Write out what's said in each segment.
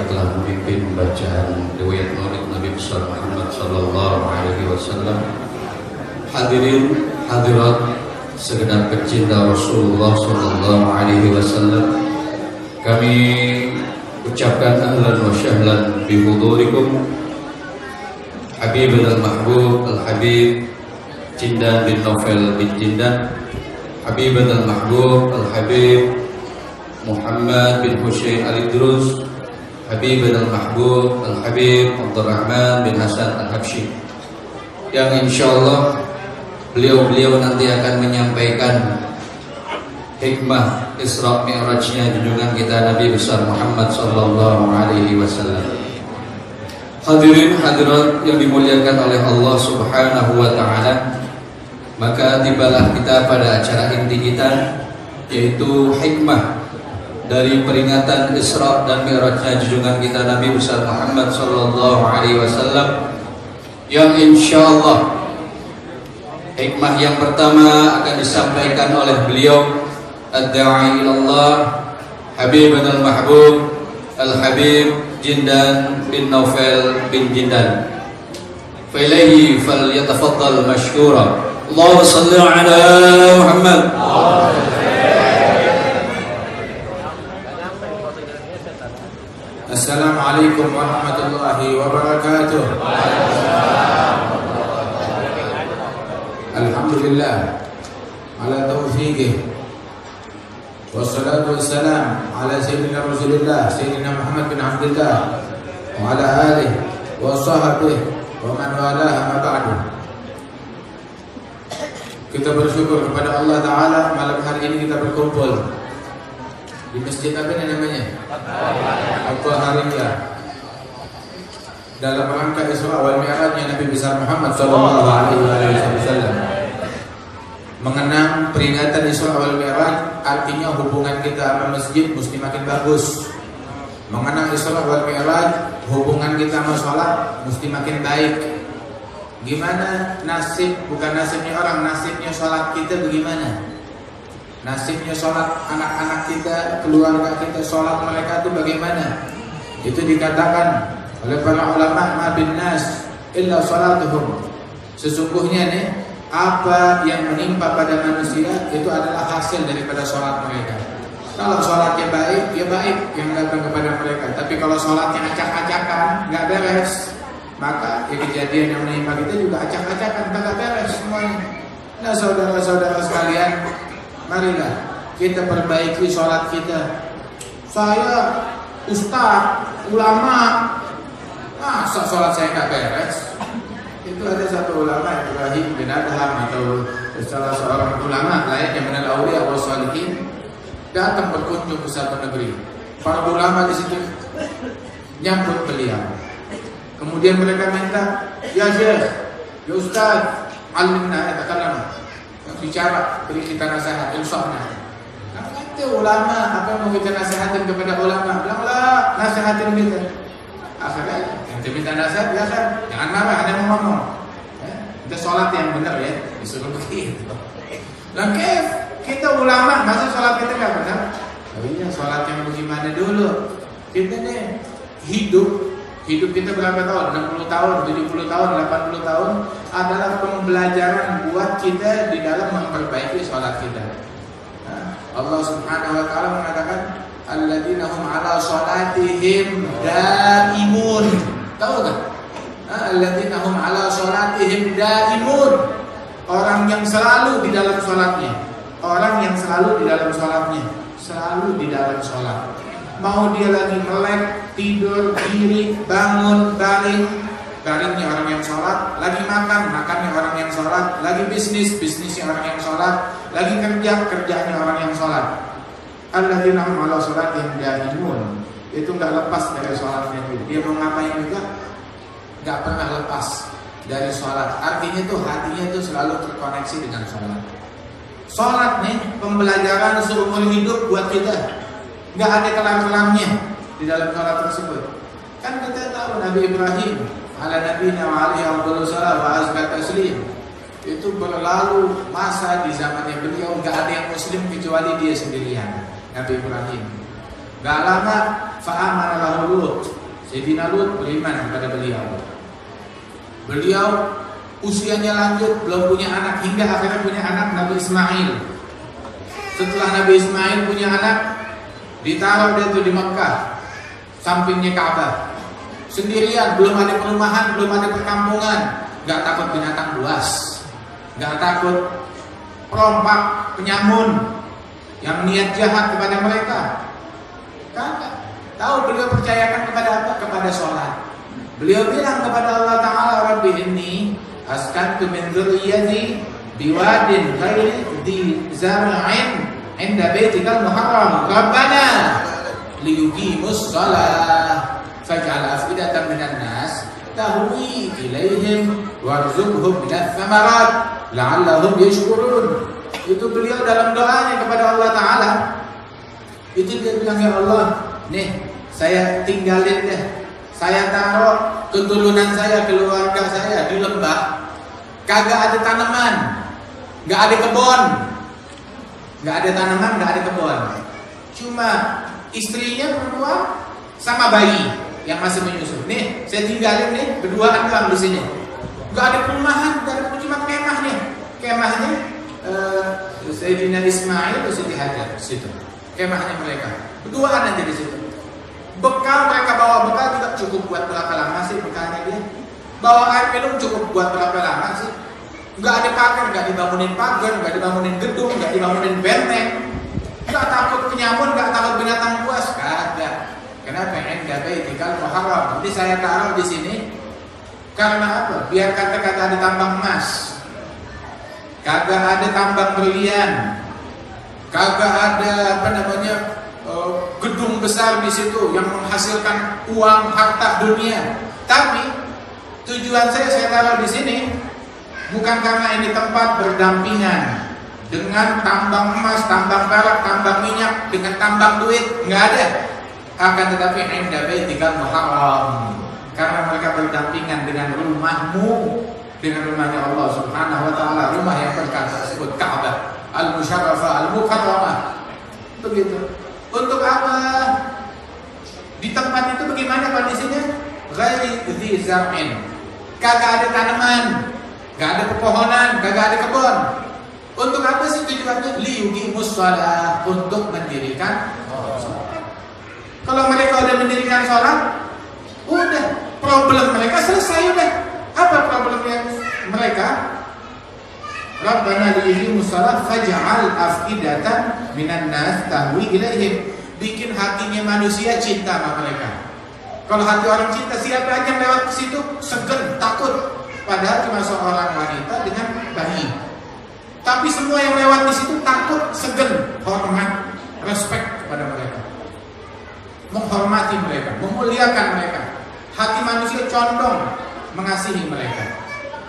yang telah memimpin bacaan riwayat Maulid Nabi besar Muhammad sallallahu alaihi wasallam. Hadirin hadirat segenap pecinta Rasulullah sallallahu alaihi wasallam, kami ucapkan ahlan wa syahlan bi hudurikum Habibul Mahbub Al-Habib Jindan bin Naufal bin Jindan, Habibul Mahbub Al-Habib Muhammad bin Husain Al-Idrus, Habibul Mahbub Al-Habib Abdurrahman bin Hasan Al-Habsyi, yang insyaallah beliau nanti akan menyampaikan hikmah Isra Mi'rajnya junjungan kita Nabi besar Muhammad sallallahu alaihi wasallam. Hadirin hadirat yang dimuliakan oleh Allah Subhanahu wa taala, maka tibalah kita pada acara inti kita, yaitu hikmah dari peringatan Isra dan Mi'rajnya junjungan kita Nabi besar Muhammad sallallahu alaihi wasallam, yang insyaallah hikmah yang pertama akan disampaikan oleh beliau ad-da'i ilallah Habibun al-Mahbub Al-Habib Jindan bin Naufal bin Jindan. Fa ilaihi falyatafaddal mashkura. Allahumma shalli ala Muhammad. Assalamualaikum warahmatullahi wabarakatuh. Alhamdulillah ala taufiqih, wassalatu wassalam ala sayyidina Rasulillah sayyidina Muhammad bin Abdullah wa ala alihi wa sahbihi wa man walaha ma ba'du. Kita bersyukur kepada Allah Ta'ala, malam hari ini kita berkumpul di masjid apa namanya? Al-Qahariyah, dalam rangka Isra wal Mi'rajnya Nabi besar Muhammad sallallahu alaihi wasallam. Mengenang peringatan Isra wal Mi'raj artinya hubungan kita sama masjid mesti makin bagus. Mengenang Isra wal Mi'raj hubungan kita sama sholat mesti makin baik. Gimana nasib, bukan nasibnya orang, nasibnya sholat kita bagaimana? Nasibnya sholat anak-anak kita, keluarga kita, sholat mereka itu bagaimana? Itu dikatakan oleh para ulama, ma bin nas illa salatuhum. Sesungguhnya nih, apa yang menimpa pada manusia itu adalah hasil daripada sholat mereka. Kalau sholatnya baik, ya baik yang datang kepada mereka. Tapi kalau sholatnya acak-acakan, nggak beres, maka ya kejadian yang menimpa kita juga acak-acakan, nggak beres semuanya. Nah saudara-saudara sekalian, marilah kita perbaiki sholat kita. Saya ustaz, ulama, masa sholat saya nggak beres? Itu ada satu ulama, Ibrahim bin Adham, atau salah seorang ulama layaknya minal awliya wa shalihin, datang berkunjung ke satu negeri. Para ulama di situ nyambut beliau. Kemudian mereka minta, ya Syekh, ya Ustaz, alimna takallam, bicara, beri kita nasihat, insafna. Nah, itu ulama, apa yang mau kita nasihatin kepada ulama? Bilanglah, nasihatin kita. Akhirnya ente minta nasihat, ya kan? Jangan marah, ada yang ngomong. Kita sholat yang benar ya, disuruh begitu. Nah, kita ulama, masa sholat kita nggak benar? Oh iya, sholat yang bagaimana dulu? Kita nih hidup kita berapa tahun? 60 tahun, 70 tahun, 80 tahun adalah pembelajaran buat kita di dalam memperbaiki sholat kita. Nah, Allah Subhanahu wa taala mengatakan alladzina hum ala sholatihim daimun. Tahu kan? Alladzina hum ala sholatihim daimun. Orang yang selalu di dalam sholatnya. Orang yang selalu di dalam sholatnya. Selalu di dalam sholat. Mau dia lagi melek, tidur, diri, bangun, baring, baringnya orang yang sholat. Lagi makan, makannya orang yang sholat. Lagi bisnis, bisnisnya orang yang sholat. Lagi kerja, kerjanya orang yang sholat. Alladzina hum ala sholatihim daimun. Itu nggak lepas dari sholatnya. Dia mau ngapain juga nggak pernah lepas dari sholat. Artinya tuh hatinya tuh selalu terkoneksi dengan sholat. Sholat nih pembelajaran seumur hidup buat kita. Nggak ada kelar-kelarnya di dalam sholat tersebut. Kan kita tahu Nabi Ibrahim ala nabiyina wa alaihi afdhalus shalah wa azka taslim, itu berlalu masa di zamannya beliau nggak ada yang muslim kecuali dia sendirian, Nabi Ibrahim. Gak lama fa'amana lahu kaum Lut. Sayyidina Lut beriman kepada beliau. Beliau usianya lanjut, belum punya anak, hingga akhirnya punya anak Nabi Ismail. Setelah Nabi Ismail punya anak, ditaruh dia itu di Mekah, sampingnya Ka'bah, sendirian, belum ada perumahan, belum ada perkampungan, nggak takut binatang buas, nggak takut perompak, penyamun yang niat jahat kepada mereka. Kagak. Tahu beliau percayakan kepada apa? Kepada sholat. Beliau bilang kepada Allah Ta'ala, Rabbi inni askantu min dzurriyyati biwadin ghairi dzi zar'in 'inda baitikal muharram rabbana liyuqimus shalah faj'al afidatan minan nas tahwi ilaihim warzuqhum minats tsamarat la'allahum yashkurun. Itu beliau dalam doanya kepada Allah Ta'ala. Itu dia bilang, ya Allah, nih saya tinggalin deh, saya taruh keturunan saya, keluarga saya di lembah, kagak ada tanaman, nggak ada kebun, nggak ada tanaman, nggak ada kebun, cuma istrinya perempuan sama bayi yang masih menyusu. Nih saya tinggalin nih berduaan doang di sini, nggak ada perumahan, nggak ada, cuma kemah nih, kemahnya Sayyidina Ismail dan Siti Hajar di situ. Kemahnya mereka berduaan aja di situ. Bekal mereka bawa bekal juga cukup buat berapa lama sih bekalnya dia? Bawa air minum cukup buat berapa lama sih? Nggak ada pagar, nggak dibangunin pagar, nggak dibangunin gedung, nggak dibangunin benteng, nggak takut penyamun, nggak takut binatang buas, kagak. Kenapa? Enggak baitikal muharram. Jadi saya taruh di sini karena apa? Biar kata-kata ada tambang emas, kagak ada tambang berlian, kagak ada apa namanya gedung besar di situ yang menghasilkan uang harta dunia. Tapi tujuan saya taruh di sini bukan karena ini tempat berdampingan dengan tambang emas, tambang perak, tambang minyak, dengan tambang duit, nggak ada. Akan tetapi inda baitikal muharram, karena mereka berdampingan dengan rumahmu, dengan rumahnya Allah Subhanahu wa taala, rumah yang berkah tersebut, Ka'bah al-Musyarrafah al-Mukarramah. Begitu. Untuk apa? Di tempat itu bagaimana kondisinya? Ghairi dzi zar'in. Kagak ada tanaman, kagak ada pepohonan, kagak ada kebun. Untuk apa sih tujuannya? Liyuqimus shalah, untuk mendirikan sholat. Kalau mereka udah mendirikan sholat, udah problem mereka selesai udah. Apa problemnya mereka? Rabbana liyuqimus shalah faj'al afidatan minan nas tahwi ilaihim. Bikin hatinya manusia cinta sama mereka. Kalau hati orang cinta, siapa aja yang lewat ke situ segen, takut. Padahal cuma seorang wanita dengan bayi. Tapi semua yang lewat di situ takut, segen, hormat, respect kepada mereka. Menghormati mereka, memuliakan mereka. Hati manusia condong mengasihi mereka.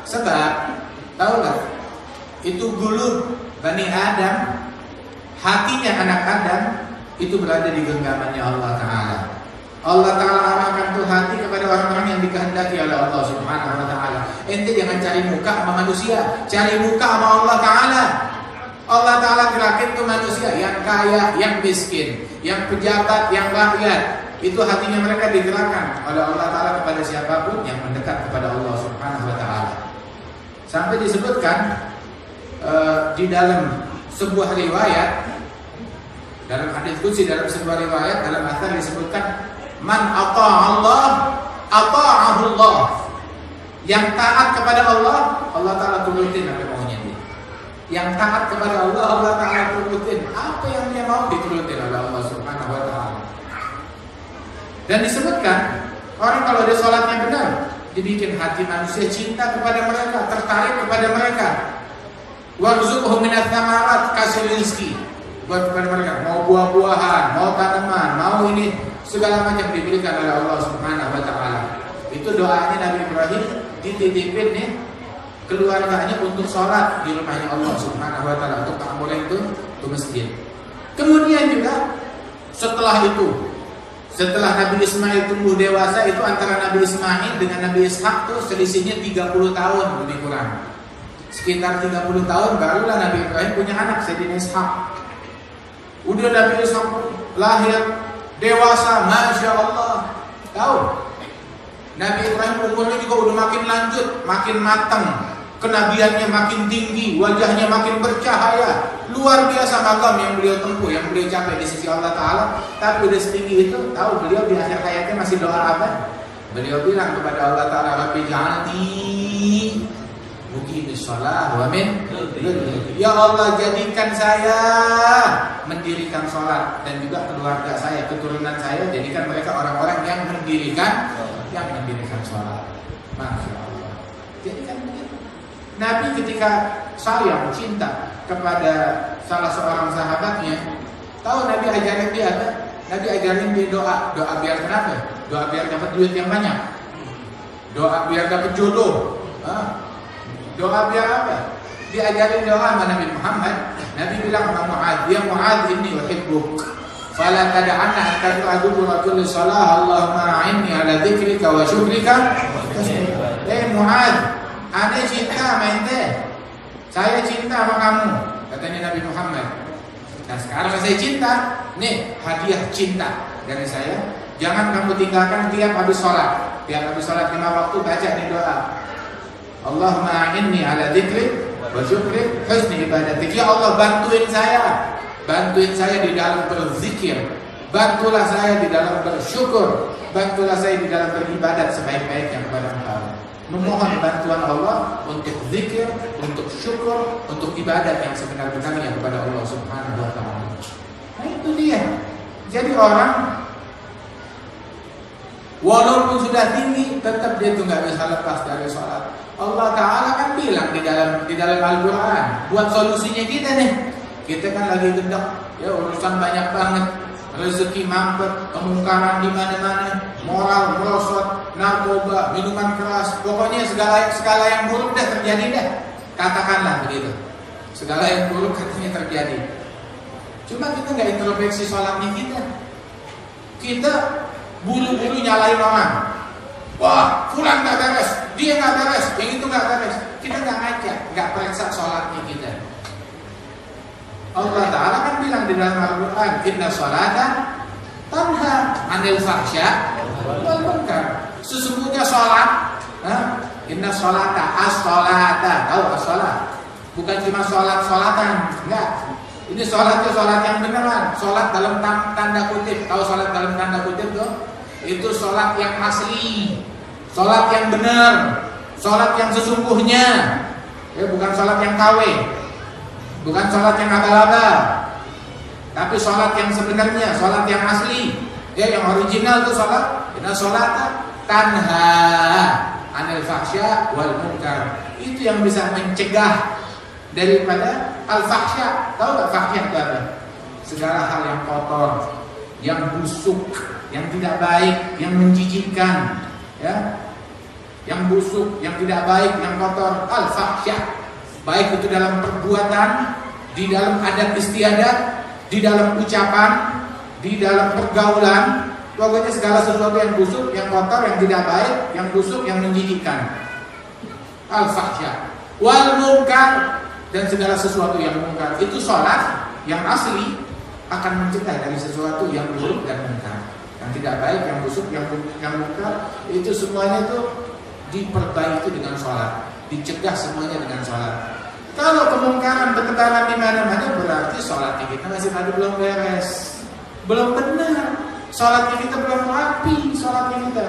Sebab, tahu nggak? Itu gulu Bani Adam, hatinya anak Adam itu berada di genggamannya Allah Ta'ala. Allah Ta'ala arahkan tuh hati kepada orang-orang yang dikehendaki oleh Allah Subhanahu wa Ta'ala. Ente jangan cari muka sama manusia, cari muka sama Allah Ta'ala. Allah Ta'ala gerakin tuh manusia yang kaya, yang miskin, yang pejabat, yang rakyat. Itu hatinya mereka digerakkan oleh Allah Ta'ala kepada siapapun yang mendekat kepada Allah Subhanahu wa Ta'ala. Sampai disebutkan di dalam sebuah riwayat, dalam hadis qudsi, dalam sebuah riwayat, dalam athar disebutkan, man ata'allah ata'ahullah. Yang taat kepada Allah, Allah Ta'ala turutin apa maunya dia. Yang taat kepada Allah, Allah Ta'ala turutin apa yang dia mau, diturutin oleh Allah Subhanahu wa Ta'ala. Dan disebutkan, orang kalau dia sholatnya benar, dibikin hati manusia cinta kepada mereka, tertarik kepada mereka. Warzuqhum minats tsamarat, kasih rezeki buat kepada mereka, mau buah-buahan, mau tanaman, mau ini, segala macam diberikan oleh Allah Subhanahu wa Ta'ala. Itu doanya Nabi Ibrahim, dititipin nih keluarganya untuk sholat di rumahnya Allah Subhanahu wa Ta'ala, untuk ta'amulin itu masjid. Kemudian juga setelah itu, setelah Nabi Ismail tumbuh dewasa, itu antara Nabi Ismail dengan Nabi Ishak tuh selisihnya 30 tahun lebih kurang. Sekitar 30 tahun barulah Nabi Ibrahim punya anak, Sayyidina Ishak. Udah Nabi Ishak lahir dewasa, Masya Allah, Tahu? Nabi Ibrahim umurnya juga udah makin lanjut, makin matang, kenabiannya makin tinggi, wajahnya makin bercahaya, luar biasa makam yang beliau tempuh, yang beliau capai di sisi Allah Ta'ala. Tapi udah setinggi itu, tahu beliau di akhir hayatnya masih doa apa? Beliau bilang kepada Allah Ta'ala, Rabbi ja'alni muqimis shalah wa min dzurriyyati. Ya Allah, jadikan saya mendirikan sholat, dan juga keluarga saya, keturunan saya, jadikan mereka orang-orang yang mendirikan sholat. Masya Allah. Jadikan begitu. Nabi ketika sayang, cinta kepada salah seorang sahabatnya, tahu Nabi ajarin dia apa? Nabi ajarin dia doa biar kenapa? Doa biar dapat duit yang banyak, doa biar dapat jodoh, doa biar apa? Diajarin doa sama Nabi Muhammad. Nabi bilang sama Mu'adz, ya Mu'adz, inni uhibbuk, fala tad'anna an tad'a dubura kulli salah, Allahumma a'inni ala dzikrika wa syukrika. Mu'adz, ana cinta sama ente, saya cinta sama kamu, katanya Nabi Muhammad. Nah sekarang saya cinta, nih hadiah cinta dari saya, jangan kamu tinggalkan tiap habis sholat. Tiap habis sholat 5 waktu baca nih doa, Allahumma a'inni ala dzikrik wa syukrik husni ibadatik. Ya Allah, bantuin saya di dalam berzikir, bantulah saya di dalam bersyukur, bantulah saya di dalam beribadat sebaik-baiknya kepada Engkau. Memohon bantuan Allah untuk zikir, untuk syukur, untuk ibadat yang sebenar-benarnya kepada Allah Subhanahu wa Ta'ala. Nah itu dia. Jadi orang walaupun sudah tinggi, tetap dia itu nggak bisa lepas dari sholat. Allah Ta'ala kan bilang di dalam Al-Quran, buat solusinya kita nih. Kita kan lagi gendak, ya urusan banyak banget, rezeki mampet, kemungkaran di mana-mana, moral merosot, narkoba, minuman keras, pokoknya segala yang buruk dah terjadi dah. Katakanlah begitu. Segala yang buruk katanya terjadi. Cuma kita nggak introspeksi sholatnya kita. Kita buru-buru nyalain orang. Wah, fulan nggak beres, dia nggak beres, yang itu nggak beres. Kita nggak ngajak, nggak periksa sholatnya kita. Allah Ta'ala kan bilang di dalam Al-Quran, inna sholata tanha anil fahsya wal munkar. Sesungguhnya sholat, inna sholata as-sholata, tahu as-sholat? Bukan cuma sholat-sholatan, enggak. Ini sholatnya sholat yang beneran, sholat dalam tanda kutip. Tahu sholat dalam tanda kutip tuh? Itu sholat yang asli, sholat yang benar, sholat yang sesungguhnya, ya bukan sholat yang KW. Bukan sholat yang abal-abal, tapi sholat yang sebenarnya, sholat yang asli, ya yang original itu sholat. Inna sholata tanha anil fahsya wal munkar. Itu yang bisa mencegah daripada al-fahsya. Tahu nggak fahsya itu apa? Segala hal yang kotor, yang busuk, yang tidak baik, yang menjijikkan, ya, yang busuk, yang tidak baik, yang kotor, al-fahsya. Baik itu dalam perbuatan, di dalam adat istiadat, di dalam ucapan, di dalam pergaulan, pokoknya segala sesuatu yang busuk, yang kotor, yang tidak baik, yang busuk, yang menjijikkan. Al-fahsya wal munkar, dan segala sesuatu yang munkar. Itu sholat yang asli akan mencegah dari sesuatu yang buruk dan munkar, yang tidak baik, yang busuk, yang munkar. Itu semuanya itu diperbaiki dengan sholat, dicegah semuanya dengan sholat. Kalau kemungkaran bertebaran di mana-mana, berarti sholatnya kita masih belum beres, belum benar. Sholatnya kita belum rapi, sholatnya kita.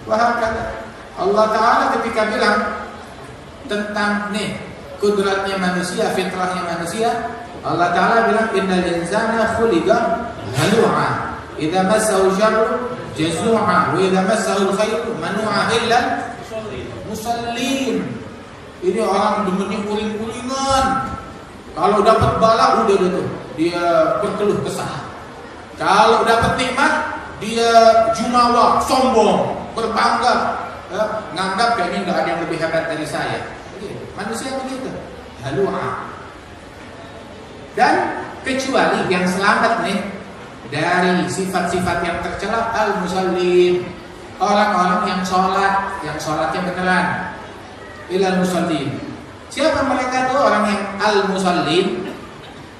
Wah, kata Allah Ta'ala ketika bilang tentang nih kudratnya manusia, fitrahnya manusia, Allah Ta'ala bilang innal insana khuliqa halu'a idza massahu syarru jazu'a wa idza massahu khairu manu'a illa musallin. Ini orang demennya uling-ulingan. Kalau dapat bala udah tuh dia berkeluh kesah. Kalau dapat nikmat dia jumawa, sombong, berbangga, ya, nganggap kayaknya nggak ada yang lebih hebat dari saya. Manusia begitu, halu'a. Dan kecuali yang selamat nih dari sifat-sifat yang tercela, al-musallin, orang-orang yang sholatnya beneran. Ilal musallin. Siapa mereka tuh orang yang al-musallin?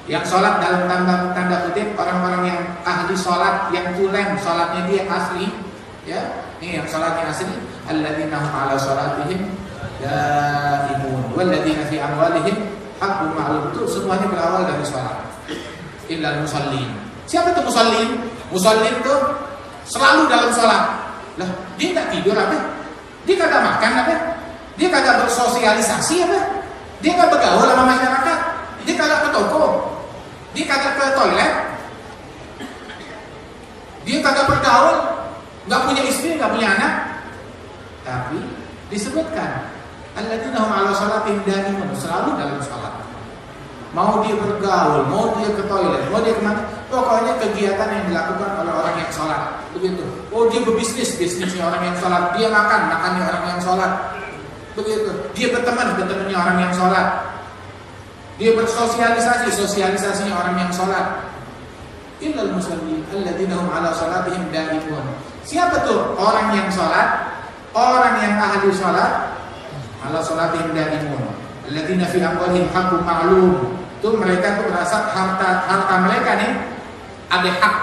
Yang sholat dalam tanda kutip orang-orang yang ahli sholat, yang tulen sholatnya dia asli, ya. Ini yang sholatnya asli. Alladzina hum ala sholatihim daimun, walladzina fi amwalihim haqqun ma'lum. Itu semuanya berawal dari sholat. Illal musallin. Siapa itu musallin? Musallin itu selalu dalam sholat. Lah, dia nggak tidur apa? Dia kagak makan apa? Dia kagak bersosialisasi apa? Dia kagak bergaul sama masyarakat. Dia kagak ke toko. Dia kagak ke toilet. Dia kagak bergaul. Nggak punya istri, nggak punya anak. Tapi disebutkan alladzina hum 'ala sholatihim daimun, selalu dalam sholat. Mau dia bergaul, mau dia ke toilet, mau dia kemana, pokoknya kegiatan yang dilakukan oleh orang yang sholat. Begitu. Oh, dia berbisnis, bisnisnya orang yang sholat. Dia makan, makannya orang yang sholat. Begitu. Dia berteman, bertemannya orang yang sholat. Dia bersosialisasi, sosialisasinya orang yang sholat. Illal musallin alladzina hum 'ala sholatihim daimun. Siapa tuh orang yang sholat? Orang yang ahli sholat. 'Ala sholatihim daimun. Alladzina fi amwalihim haqqun ma'lum. Itu mereka tuh merasa harta mereka nih ada hak.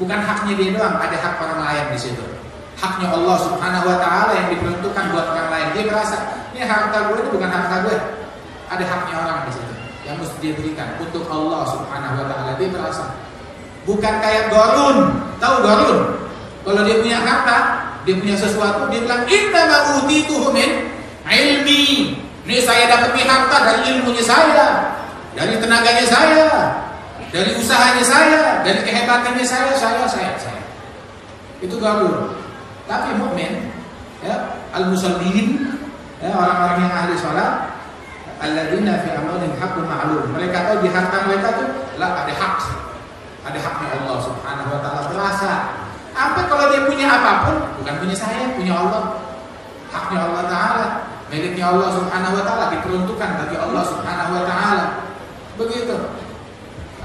Bukan haknya dia doang, ada hak orang lain di situ. Haknya Allah Subhanahu wa taala yang diperuntukkan buat orang lain. Dia merasa, ini harta gue, ini bukan harta gue. Ada haknya orang di situ yang mesti dia berikan untuk Allah Subhanahu wa taala. Dia merasa bukan kayak Qarun. Tahu Qarun? Kalau dia punya harta, dia punya sesuatu, dia bilang inna ma utituhu min ilmi. Ini saya dapat harta dari ilmunya saya, dari tenaganya saya, dari usahanya saya, dari kehebatannya saya. Itu Qarun. Tapi mukmin, ya, al-musallin, ya, orang-orang yang ahli sholat, alladzina fi amwalihim haqqun ma'lum. Mereka tahu di harta mereka tuh lah ada hak. Ada haknya Allah Subhanahu wa taala. Terasa. Apa kalau dia punya apapun, bukan punya saya, punya Allah. Haknya Allah taala, miliknya Allah Subhanahu wa taala, diperuntukkan bagi Allah Subhanahu wa taala. Begitu.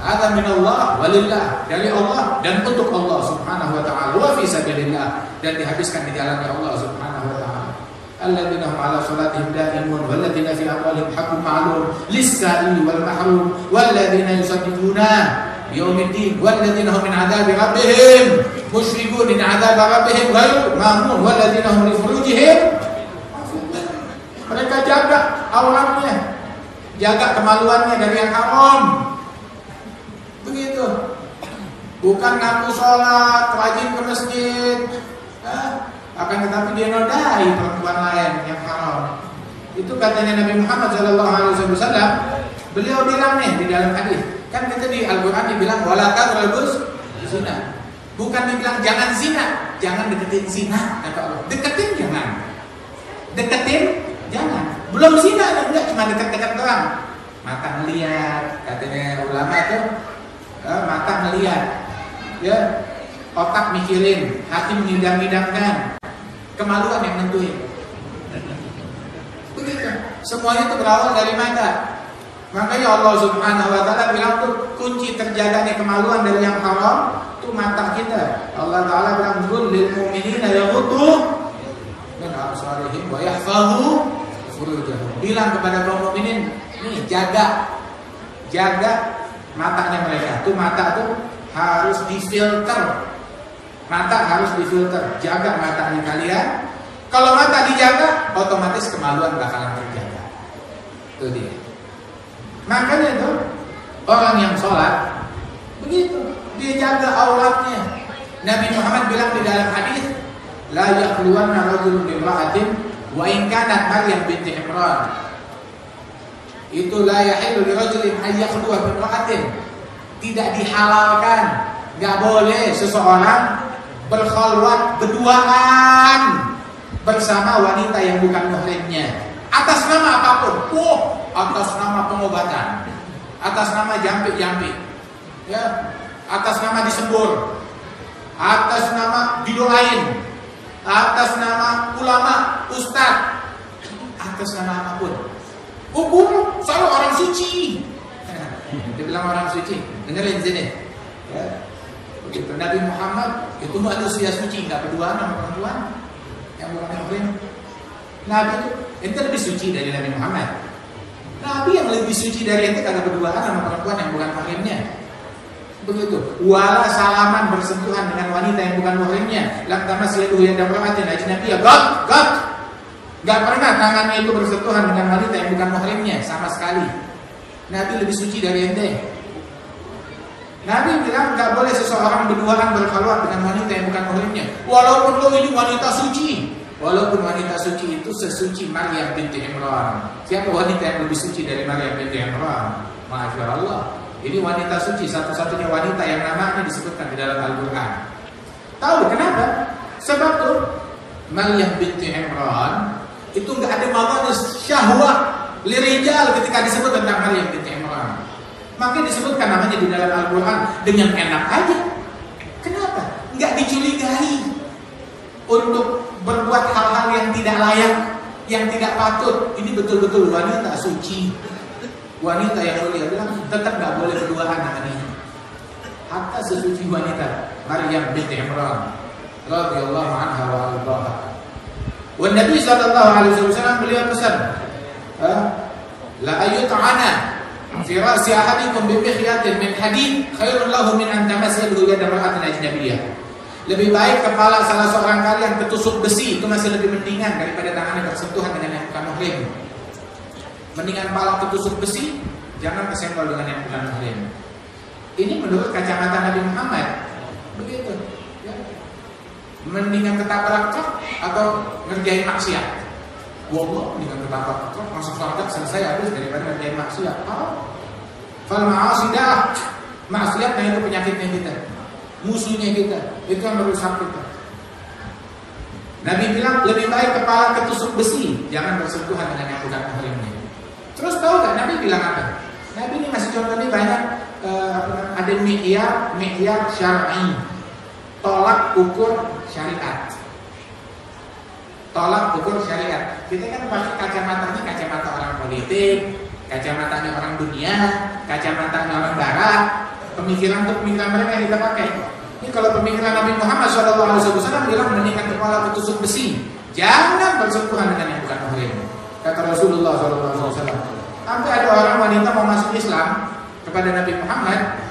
Ada minallah walillah, dari Allah dan untuk Allah Subhanahu wa taala, wa fi sabilillah, dan dihabiskan di jalan Allah Subhanahu wa taala. Alladzina hum 'ala sholatihim daimun walladzina fi amwalihim haqqun ma'lum lis-sa'ili wal mahrum walladzina yusaddiquna biyaumiddin walladzina hum min 'adzabi rabbihim musyrikun, min 'adzabi rabbihim ghairu mamun walladzina hum li furujihim. Mereka jaga auratnya, jaga kemaluannya dari yang haram. Begitu. Bukan ngaku sholat, rajin ke masjid, akan tetapi dia nodai perempuan lain yang haram. Itu katanya Nabi Muhammad SAW. Beliau bilang nih di dalam hadis, kan kita di Al-Quran dibilang wala taqrabuz zina. Bukan dibilang jangan zina, jangan deketin zina, kata Allah. Deketin jangan. Deketin jangan. Belum zina, enggak cuma dekat-dekat doang. Mata melihat, katanya ulama tuh. Mata melihat, ya, otak mikirin, hati mengidam-idamkan, kemaluan yang nentuin. Begitu. Semuanya itu berawal dari mata. Makanya Allah Subhanahu wa taala bilang tuh kunci terjaganya kemaluan dari yang haram itu mata kita. Allah taala bilang lil mu'minina yaghuddu min absarihim wa yahfazu furujahum. Bilang kepada kaum mukminin, nih jaga matanya mereka. Tuh mata tuh harus difilter. Mata harus difilter. Jaga matanya kalian. Kalau mata dijaga, otomatis kemaluan bakalan terjaga. Itu dia. Makanya itu orang yang sholat begitu, dia jaga auratnya. Nabi Muhammad bilang di dalam hadis, la yaqluwanna rajulun bi imra'atin wa in kanat Maryam binti Imran. Itu la yahillu li rajulin an yakhluwa bi imra'atin. Tidak dihalalkan, enggak boleh seseorang berkhalwat berduaan bersama wanita yang bukan muhrimnya atas nama apapun. Atas nama pengobatan, atas nama jampik-jampik, ya, atas nama disembur, atas nama didoain, atas nama ulama, ustaz, atas nama apapun. Hukum saya orang suci. Dia bilang orang suci. Dengerin sini. Ya. Begitu. Nabi Muhammad itu manusia suci, nggak berduaan sama perempuan yang bukan muhrim. Nabi itu lebih suci dari Nabi Muhammad. Nabi yang lebih suci dari ente kagak berduaan sama perempuan yang bukan mahrimnya. Begitu. Wala salaman bersentuhan dengan wanita yang bukan mahrimnya. Lam tamasyaduhu yadamra'atin ajnabiyah. Gak. Gak pernah tangannya itu bersentuhan dengan wanita yang bukan mahrimnya sama sekali. Nabi lebih suci dari ente. Nabi bilang gak boleh seseorang berduaan berkhulwat dengan wanita yang bukan mahrimnya. Walaupun lo ini wanita suci. Walaupun wanita suci itu sesuci Maryam binti Imran. Siapa wanita yang lebih suci dari Maryam binti Imran? Masya Allah. Ini wanita suci, satu-satunya wanita yang namanya disebutkan di dalam Al-Quran. Tahu kenapa? Sebab tuh Maryam binti Imran itu nggak ada mawanis syahwat lirijal ketika disebut tentang Maryam binti Imran. Makanya disebutkan namanya di dalam Al-Quran dengan enak aja. Kenapa? Nggak dicurigai untuk berbuat hal-hal yang tidak layak, yang tidak patut. Ini betul-betul wanita suci, wanita yang mulia. Bilang tetap nggak boleh berduaan dengan ini. Hatta sesuci wanita Maryam binti Imran radhiyallahu anha wa ardhaha. Wa Nabi sallallahu alaihi wasallam beliau pesan, la ayut'ana fi ra'si ahadikum bi mikhyatin min hadid khairun lahu min an tamassahu yada mar'atin ajnabiyyah. Lebih baik kepala salah seorang kalian ketusuk besi, itu masih lebih mendingan daripada tangannya bersentuhan dengan yang bukan mahrim. Mendingan kepala ketusuk besi, jangan kesenggol dengan yang bukan mahrim. Ini menurut kacamata Nabi Muhammad. Begitu. Ya. Mendingan ketabrak truk atau ngerjain maksiat. Wallah, mendingan ketabrak truk masuk surga selesai habis daripada ngerjain maksiat. Fal ma'asidah, maksiat itu penyakitnya kita. Musuhnya kita, itu yang merusak kita. Nabi bilang lebih baik kepala ketusuk besi, jangan bersentuhan dengan yang bukan mahrimnya. Terus tahu gak Nabi bilang apa? Nabi ini masih contohnya banyak. Ada mi'yar syar'i, tolak ukur syariat. Tolak ukur syariat. Kita kan pakai kacamatanya kacamata orang politik, kacamatanya orang dunia, kacamatanya orang barat. Pemikiran mereka yang kita pakai. Ini kalau pemikiran Nabi Muhammad SAW bilang mendingan kepala ketusuk besi, jangan bersentuhan dengan yang bukan mahrim. Kata Rasulullah SAW. Sampai ada orang wanita mau masuk Islam kepada Nabi Muhammad.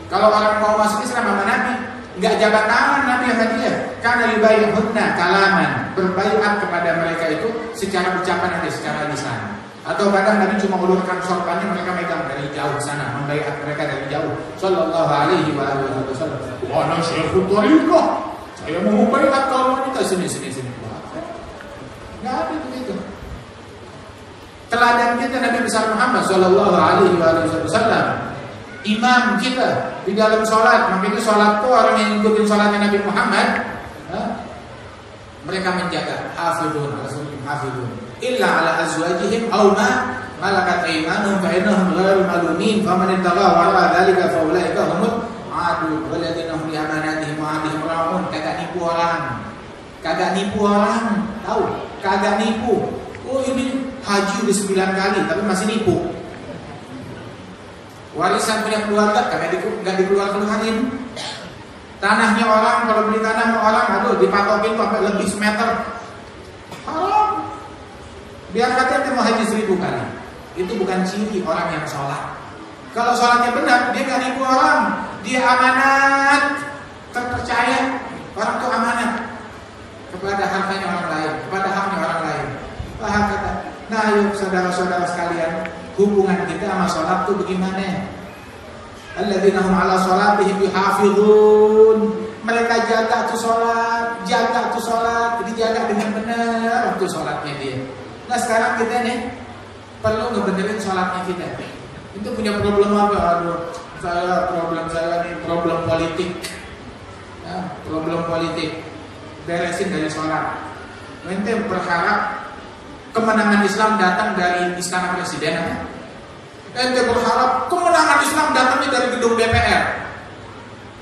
Kalau orang mau masuk Islam sama Nabi, nggak jabat tangan Nabi sama dia. Karena yubayyihunna kalaman, berbaiat kepada mereka itu secara ucapan atau secara lisan. Atau kadang Nabi cuma ulurkan sorbannya, mereka megang dari jauh sana, membaiat mereka dari jauh. Sallallahu alaihi wasallam. Wa ana syekhul thariqah. Saya mau membaiat kaum wanita sini. Enggak ada begitu. Teladan kita Nabi besar Muhammad sallallahu alaihi wasallam. Imam kita di dalam sholat. Makanya sholat itu orang yang ngikutin sholatnya Nabi Muhammad, mereka menjaga hafidun, hafidun. Illa ala azwajihim aw ma malakat aymanuhum fa innahum ghairu malumin faman ittagha wara dzalika fa ulaika humul adu waladina hum li amanatihim wa ahdihim ra'un. Kagak nipu orang, tahu? Kagak nipu. Oh ini haji udah 9 kali tapi masih nipu. Warisan punya keluarga kagak dikeluarin. Tanahnya orang, kalau beli tanah orang, aduh dipatokin sampai lebih semeter. Haram. Biar katanya mau haji 1000 kali. Itu bukan ciri orang yang sholat. Kalau sholatnya benar, dia gak nipu orang. Dia amanat, terpercaya. Orang itu amanat kepada hartanya orang lain, kepada haknya orang lain. Paham kata? Nah yuk saudara-saudara sekalian, hubungan kita sama sholat itu bagaimana? Alladzina hum ala sholatihim yuhafizun. Mereka jaga tuh sholat, dijaga dengan benar waktu sholatnya dia. Nah sekarang kita nih perlu ngebenerin sholatnya kita. Itu punya problem apa? Aduh, problem saya nih problem politik. Ya, problem politik. Beresin dari sholat. Ente berharap kemenangan Islam datang dari istana presiden. Ente berharap kemenangan Islam datangnya dari gedung DPR.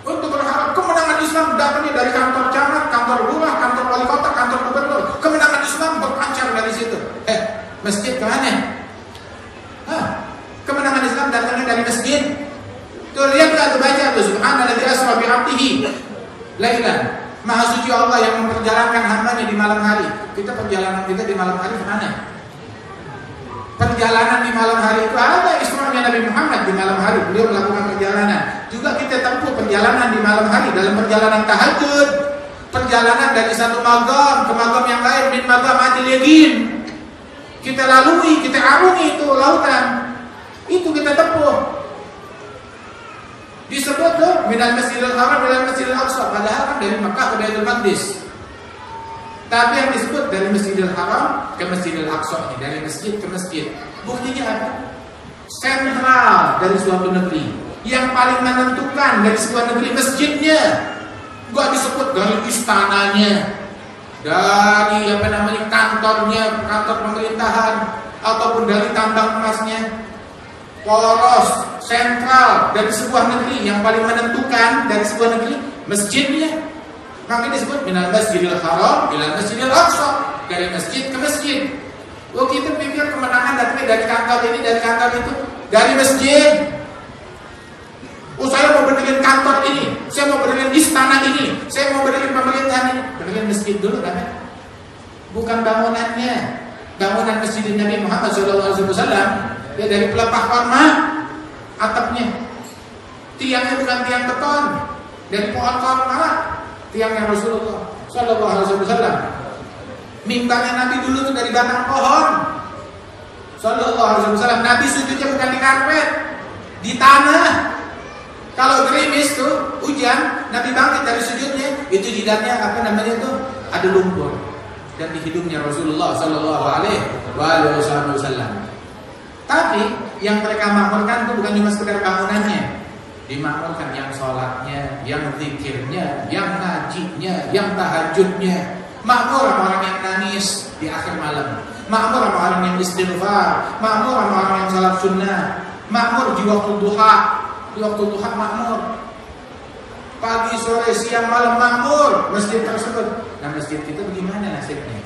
Untuk berharap kemenangan Islam datangnya dari kantor camat, kantor lurah, kantor wali kota, kantor gubernur. Kemenangan Islam berpancar dari situ. Masjid kemana? Kemenangan Islam datangnya dari masjid. Tuh lihat tuh baca tuh subhanalladzi asra bi 'abdihi lailan. Maha suci Allah yang memperjalankan hambanya di malam hari. Kita perjalanan kita di malam hari kemana? Perjalanan di malam hari itu ada Isra'nya Nabi Muhammad di malam hari. Beliau melakukan perjalanan. Juga kita tempuh perjalanan di malam hari dalam perjalanan tahajud. Perjalanan dari satu magam ke magam yang lain, min magam adil yakin. Kita lalui, kita arungi itu lautan. Itu kita tempuh. Disebut tuh minal Masjidil Haram minal Masjidil Aqsa, padahal kan dari Mekah ke Baitul Maqdis. Tapi yang disebut dari Masjidil Haram ke Masjidil Aqsa ini, dari masjid ke masjid. Buktinya apa? Sentral dari suatu negeri. Yang paling menentukan dari sebuah negeri masjidnya. Gak disebut dari istananya, dari kantornya, kantor pemerintahan, ataupun dari tambang emasnya. Poros sentral dari sebuah negeri yang paling menentukan dari sebuah negeri masjidnya. Maka disebut minal Masjidil Haram ilal Masjidil Aqsa, dari masjid ke masjid. Oh, kita pikir kemenangan datangnya dari kantor ini, dari kantor itu, dari masjid. Oh, saya mau berdirikan kantor ini, saya mau berdirikan istana ini, saya mau berdirikan pemerintahan ini. Berdirikan masjid dulu kan? Bukan bangunannya. Bangunan Masjid Nabi Muhammad SAW ya dari pelepah korma atapnya. Tiangnya bukan tiang beton, dari pohon korma. Tiangnya Rasulullah Sallallahu Alaihi Wasallam. Mimbarnya Nabi dulu itu dari batang pohon. Sallallahu Alaihi Wasallam. Nabi sujudnya bukan di karpet, di tanah. Kalau gerimis tuh hujan, Nabi bangkit dari sujudnya, itu jidatnya ada lumpur. Dan di hidungnya Rasulullah Sallallahu Alaihi Wasallam. Tapi yang mereka makmurkan itu bukan cuma sekedar bangunannya. Dimakmurkan yang sholatnya, yang zikirnya, yang ngajinya, yang tahajudnya. Makmur sama orang yang nangis di akhir malam. Makmur sama orang yang istighfar. Makmur sama orang yang sholat sunnah. Makmur di waktu duha. Di waktu duha makmur. Pagi, sore, siang, malam makmur masjid tersebut. Nah, masjid kita bagaimana nasibnya?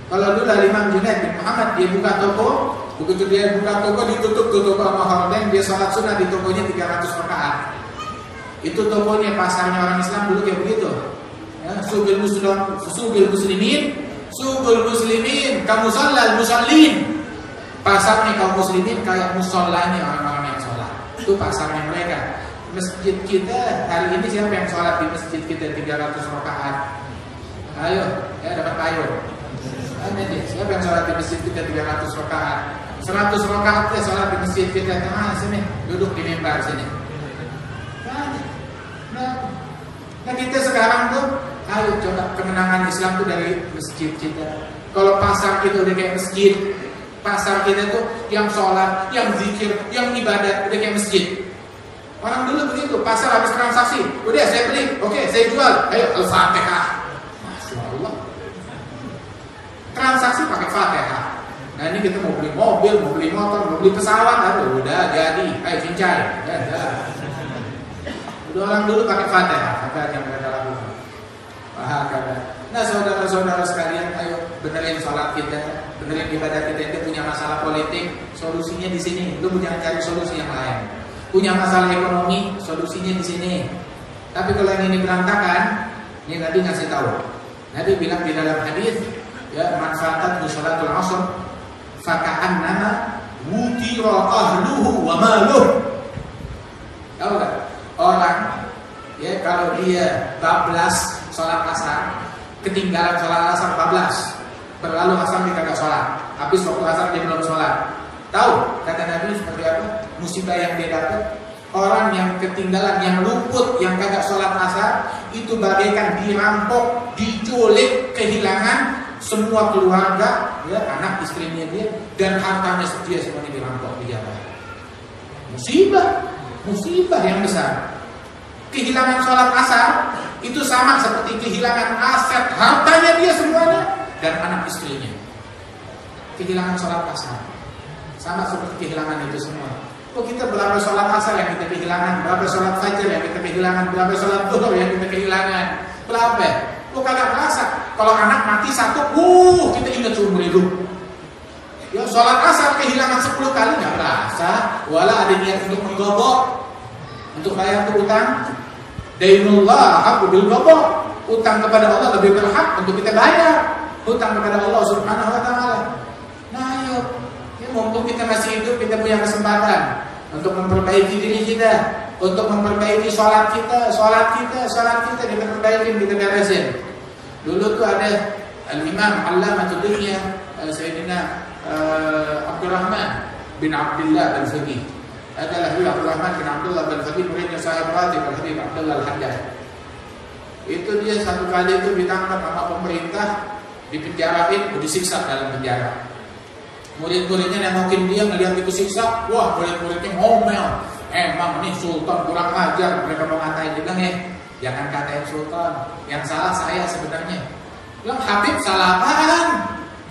Kalau dulu Imam Junaid bin Muhammad dia buka toko, begitu dia buka toko ditutup toko sama horden, dia sholat sunnah di tokonya 300 rakaat. Itu tokonya, pasarnya orang Islam dulu kayak begitu. Ya, sugul muslimin, kamu musallal musallin. Pasarnya kaum muslimin kayak musallanya orang-orang yang sholat. Itu pasarnya mereka. Masjid kita hari ini siapa yang sholat di masjid kita 300 rakaat? Ayo, ya dapat payung. Siapa yang sholat di masjid kita 300 rakaat? 100 rakaat ya sholat di masjid kita. Sini, duduk di mimbar sini. Nah kita sekarang tuh, ayo coba kemenangan Islam tuh dari masjid kita. Kalau pasar kita udah kayak masjid, pasar kita tuh yang sholat, yang zikir, yang ibadat udah kayak masjid. Orang dulu begitu, pasar habis transaksi, udah saya beli, oke saya jual, ayo Al-Fatihah. Masya Allah. Transaksi pakai Fatihah. Nah ini kita mau beli mobil, mau beli motor, mau beli pesawat, aduh udah jadi, ayo cincai. Udah orang dulu pakai Fatihah, apa yang mereka lakukan. Nah saudara-saudara sekalian, ayo benerin sholat kita, benerin ibadah kita. Kita punya masalah politik, solusinya di sini. Lu jangan cari solusi yang lain. Punya masalah ekonomi, solusinya di sini. Tapi kalau yang ini berantakan, ini Nabi ngasih tahu. Nabi bilang di dalam hadis, ya manfaat sholatul asr, faka'annama wutira ahluhu wa maluh. Tahu nggak? Orang, ya kalau dia bablas sholat asar, ketinggalan sholat asar bablas, berlalu asar dia kagak sholat, habis waktu asar dia belum sholat. Tahu kata Nabi seperti apa? Musibah yang dia dapat. Orang yang ketinggalan, yang luput, yang kagak sholat asar, itu bagaikan dirampok, diculik, kehilangan semua keluarga, ya anak istrinya dia dan hartanya dia semuanya dirampok, dijaga. Musibah yang besar. Kehilangan sholat asar itu sama seperti kehilangan aset, hartanya dia semuanya dan anak istrinya. Kehilangan sholat asar sama seperti kehilangan itu semua. Kok kita berapa sholat asar yang kita kehilangan, berapa sholat fajar yang kita kehilangan, berapa sholat zuhur yang kita kehilangan, berapa? Kok kagak merasa? Kalau anak mati satu, kita ingat seumur hidup. Ya sholat asar kehilangan 10 kali nggak merasa. Wala ada niat untuk menggobok, untuk bayar utang. Dainullah haqqu bil gobok. Utang kepada Allah lebih berhak untuk kita bayar. Utang kepada Allah Subhanahu wa taala. Nah, ayo mumpung kita masih hidup, kita punya kesempatan untuk memperbaiki diri kita, untuk memperbaiki sholat kita kita perbaiki, kita beresin. Dulu tuh ada Al-Imam Allamatul Dunya Sayyidina Abdurrahman bin Abdullah Al-Faqih. Adalah Abdurrahman bin Abdullah Al-Faqih, muridnya Sahib Ratib Al-Habib Abdullah Al-Haddad. Itu dia satu kali itu ditangkap sama pemerintah, dipenjarain, disiksa dalam penjara. Murid-muridnya nengokin dia, ngelihat itu siksa, wah murid-muridnya ngomel, emang nih Sultan kurang ajar. Mereka mau ngatain, dia bilang, jangan katain Sultan, yang salah saya sebenarnya. Bilang, Habib salah apaan?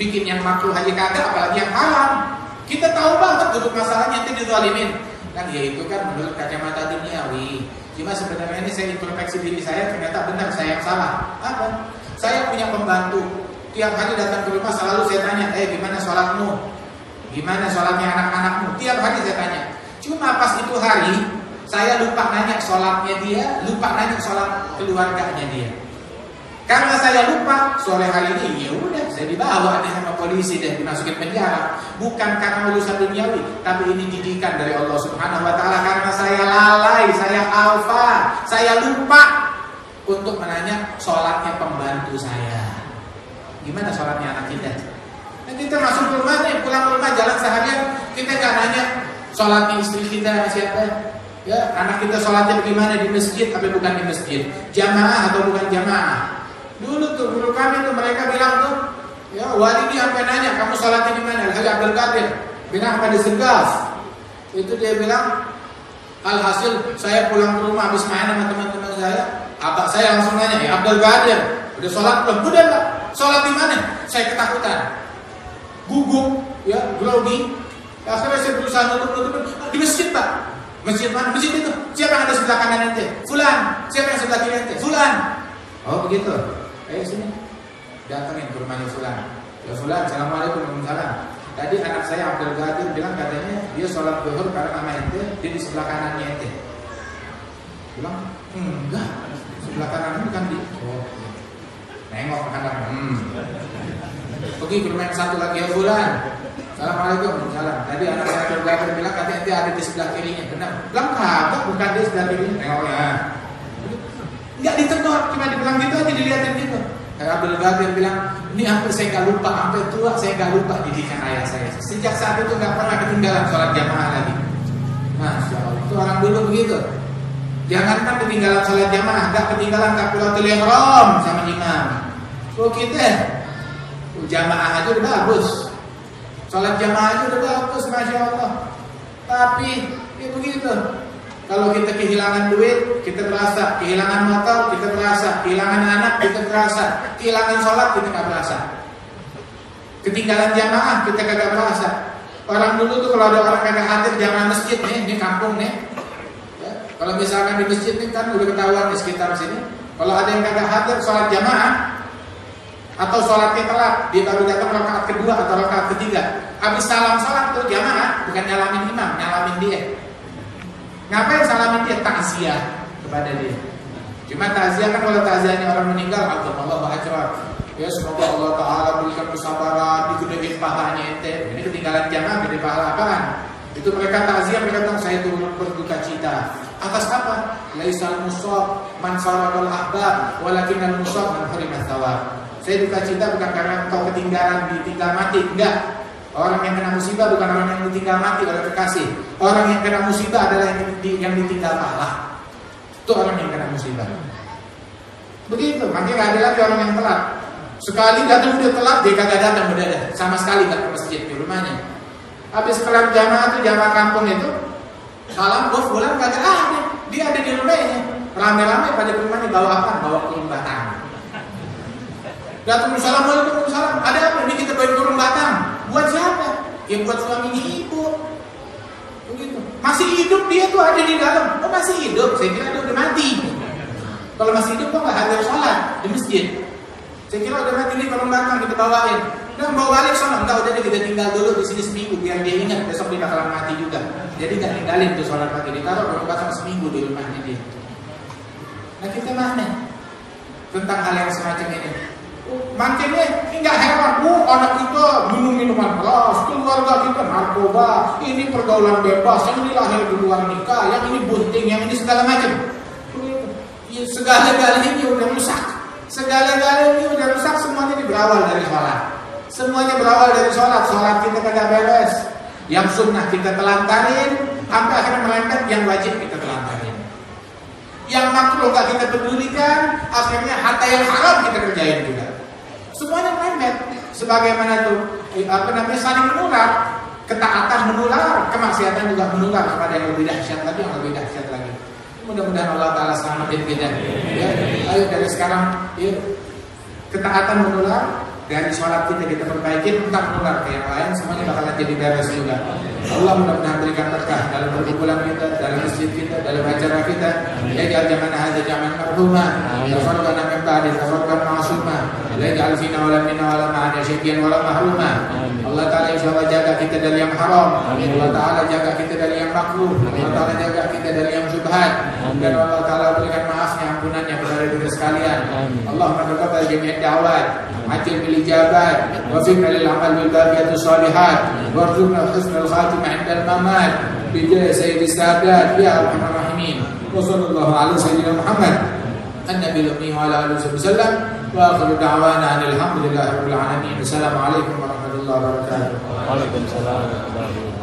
Bikin yang makruh aja kagak, apalagi yang haram. Kita tahu banget duduk masalahnya, nanti dizalimin. Kan ya itu kan menurut kacamata duniawi. Cuma sebenarnya ini saya introspeksi diri saya, ternyata benar saya yang salah. Apa? Saya punya pembantu, tiap hari datang ke rumah selalu saya tanya, gimana sholatmu? Gimana sholatnya anak-anakmu? Tiap hari saya tanya. Cuma pas itu hari, saya lupa nanya sholatnya dia, lupa nanya sholat keluarganya dia. Karena saya lupa, sore hari ini, ya udah saya dibawa deh sama polisi deh, dimasukin penjara. Bukan karena urusan duniawi, tapi ini didikan dari Allah Subhanahu Wa Taala. Karena saya lalai, saya alfa, saya lupa untuk menanya sholatnya pembantu saya. Gimana sholatnya anak kita? Nah, kita masuk ke rumah nih, pulang ke rumah jalan seharian, kita nggak nanya sholatnya istri kita siapa. Ya, anak kita sholatnya bagaimana di masjid, tapi bukan di masjid, jamaah atau bukan jamaah. Dulu tuh guru kami tuh mereka bilang tuh, ya wali dia sampai nanya, kamu sholatnya di mana? Al-Haji Abdul Qadir bilang pada Segas. Itu dia bilang, alhasil saya pulang ke rumah habis main sama teman-teman saya, abang saya langsung nanya, ya Abdul Qadir, udah sholat belum? Udah enggak? Sholat di mana? Saya ketakutan, gugup, ya grogi. Akhirnya saya berusaha nutup di masjid pak. Masjid mana? Masjid itu. Siapa yang ada sebelah kanan ente? Fulan. Siapa yang sebelah kiri ente? Fulan. Oh begitu. Ayo sini, datangin ke rumahnya Fulan. Ya Fulan, assalamualaikum warahmatullahi. Tadi anak saya Abdul Qadir bilang katanya dia sholat zuhur karena sama ente, dia di sebelah kanannya ente. Bilang, enggak, sebelah kanan bukan di. Oh, nengok ke kanan. Pergi ke rumah yang satu lagi, ya Fulan. Assalamualaikum warahmatullahi. Tadi anak saya Abdul Qadir bilang katanya ente ada di sebelah kirinya. Benar? Bilang kagak, bukan di sebelah kirinya. Nengoknya. Enggak ditegur, cuma dibilang gitu aja, dilihatin gitu. Kayak Abdul Qadir bilang, ini hampir saya nggak lupa, sampai tua saya nggak lupa didikan ayah saya. Sejak saat itu nggak pernah ketinggalan sholat jamaah lagi. Masya Allah, itu orang dulu begitu. Jangankan ketinggalan sholat jamaah, nggak ketinggalan takbiratul ihram sama imam. So kita jamaah aja udah bagus, sholat jamaah aja udah bagus, Masya Allah. Tapi ya begitu. Kalau kita kehilangan duit, kita terasa. Kehilangan motor, kita terasa. Kehilangan anak, kita terasa. Kehilangan sholat, kita nggak berasa. Ketinggalan jamaah, kita kagak berasa. Orang dulu tuh kalau ada orang kagak hadir jamaah masjid nih, ini kampung nih. Ya, kalau misalkan di masjid nih kan udah ketahuan di sekitar sini. Kalau ada yang kagak hadir sholat jamaah atau sholatnya telat, dia baru datang rakaat kedua atau rakaat ketiga. Habis salam sholat tuh jamaah, bukan nyalamin imam, nyalamin dia. Ngapain salamin dia? Takziah kepada dia. Cuma takziah kan kalau takziahnya orang meninggal, Allah ba'ajrah. Ya semoga Allah Ta'ala berikan kesabaran, digedein pahanya ente. Ini ketinggalan jamaah, gede pahala apaan? Itu mereka takziah, mereka bilang saya turut berduka cita. Atas apa? Laisal musab man sarakal ahbab, walakin al musab man harimat thawab. Saya duka cita bukan karena engkau ketinggalan, ditinggal mati, enggak. Orang yang kena musibah bukan orang yang ditinggal mati oleh kekasih. Orang yang kena musibah adalah yang ditinggal pahala. Itu orang yang kena musibah. Begitu, makanya gak ada lagi orang yang telat. Sekali datang udah telat, dia kagak datang mendadak. Sama sekali gak ke masjid di rumahnya. Habis kelar jamaah tuh, jamaah kampung itu, salam bos bulan kagak ada. Dia ada di rumahnya. Rame-rame pada rumahnya bawa apa? Bawa kurung batang. Datang assalamualaikum warahmatullahi. Ada apa? Ini kita bawa kurung batang. Buat siapa? Ya buat suaminya ibu. Begitu. Masih hidup dia tuh ada di dalam. Oh masih hidup? Saya kira dia udah mati. Kalau masih hidup kok nggak hadir sholat di masjid? Saya kira udah mati nih, kalau batang kita bawain. Nah bawa balik sholat. Enggak, udah kita tinggal dulu di sini seminggu biar dia ingat besok dia bakalan mati juga. Jadi nggak tinggalin tuh sholat pagi. Ditaruh kalau batang seminggu di rumahnya dia. Nah kita mana tentang hal yang semacam ini? Makinnya nggak heran, anak kita minum minuman keras, keluarga kita narkoba, ini pergaulan bebas, yang ini lahir di luar nikah, yang ini bunting, yang ini segala macam. Segala-galanya udah rusak, segala-galanya udah rusak, semuanya berawal dari sholat. Semuanya berawal dari sholat. Sholat kita kagak beres, yang sunnah kita telantarin, sampai akhirnya melempet yang wajib kita telantarin. Yang makruh gak kita pedulikan, akhirnya harta yang haram kita kerjain juga. Semuanya melempet. Sebagaimana tuh saling menular, ketaatan menular, kemaksiatan juga menular kepada yang lebih dahsyat lagi, yang lebih dahsyat lagi. Mudah-mudahan Allah Ta'ala selamatin kita. Ya, ayo dari sekarang, ya, ketaatan menular. Dari sholat kita perbaiki, entah menular ke yang lain, semuanya bakalan jadi beres juga. Allah mudah-mudahan berikan berkah dalam perkumpulan kita, dalam masjid kita, dalam acara kita. Ya jangan ada zaman marhumah, tafarqana min ba'di tafarqan ma'sumah. La yaj'al fina wa la minna wa la ma'ana syai'an wa la mahrumah. Allah Ta'ala insyaallah jaga kita dari yang haram. Allah Ta'ala jaga kita dari yang makruh. Allah Ta'ala jaga kita dari yang syubhat. Dan Allah Ta'ala berikan maafnya, ampunannya kepada kita sekalian. Allahumma taqabbal jami' ad-da'awat. Ajil bil ijabat wa fiqna lil amal bil baqiyatus shalihat warzuqna husnal khatimah 'inda al-mamat bi jahi sayyidis sadat ya arhamar rahimin. Wa sallallahu ala sayyidina Muhammad an-nabiyil ummi wa ala alihi wasallam wa akhiru da'wana alhamdulillahi rabbil alamin. Assalamualaikum warahmatullahi wabarakatuh. Waalaikumsalam warahmatullahi wabarakatuh.